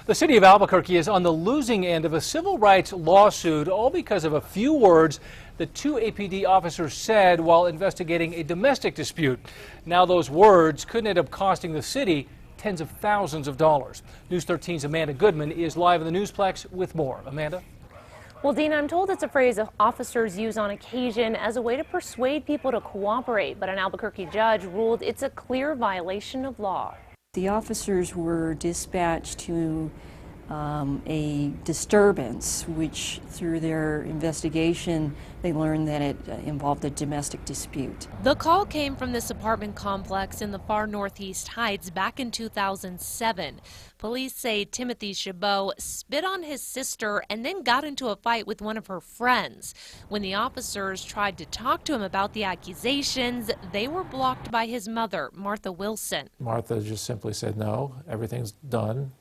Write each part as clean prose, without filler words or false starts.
The city of Albuquerque is on the losing end of a civil rights lawsuit, all because of a few words that two APD officers said while investigating a domestic dispute. Now those words could end up costing the city tens of thousands of dollars. News 13's Amanda Goodman is live in the Newsplex with more. Amanda? Well, Dina, I'm told it's a phrase officers use on occasion as a way to persuade people to cooperate, but an Albuquerque judge ruled it's a clear violation of law. The officers were dispatched to a disturbance, which through their investigation they learned that it involved a domestic dispute. The call came from this apartment complex in the far northeast Heights back in 2007. Police say Timothy Chabot spit on his sister and then got into a fight with one of her friends. When the officers tried to talk to him about the accusations, they were blocked by his mother, Martha Wilson. Martha just simply said, no, everything's done.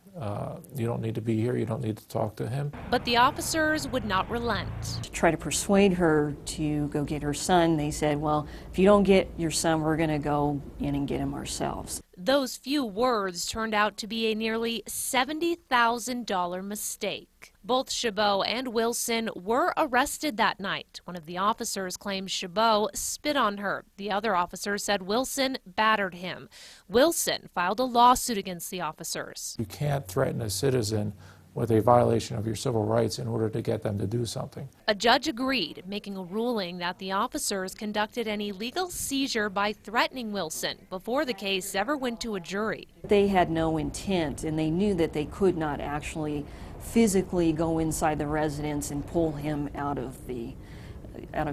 You don't need to be here. You don't need to talk to him. But the officers would not relent. To try to persuade her to go get her son, they said, well, if you don't get your son, we're going to go in and get him ourselves. Those few words turned out to be a nearly $70,000 mistake. Both Chabot and Wilson were arrested that night. One of the officers claimed Chabot spit on her. The other officer said Wilson battered him. Wilson filed a lawsuit against the officers. You can't threaten a citizen with a violation of your civil rights in order to get them to do something. A judge agreed, making a ruling that the officers conducted an illegal seizure by threatening Wilson before the case ever went to a jury. They had no intent, and they knew that they could not actually physically go inside the residence and pull him out of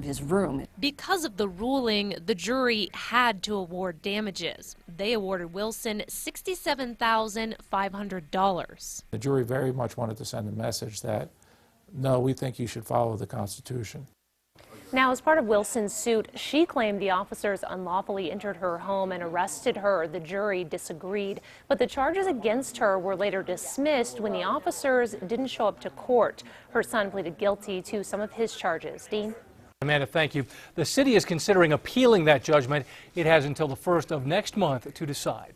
his room. Because of the ruling, the jury had to award damages. They awarded Wilson $67,500. The jury very much wanted to send a message that, no, we think you should follow the Constitution. Now, as part of Wilson's suit, she claimed the officers unlawfully entered her home and arrested her. The jury disagreed, but the charges against her were later dismissed when the officers didn't show up to court. Her son pleaded guilty to some of his charges. Dean? Amanda, thank you. The city is considering appealing that judgment. It has until the 1st of next month to decide.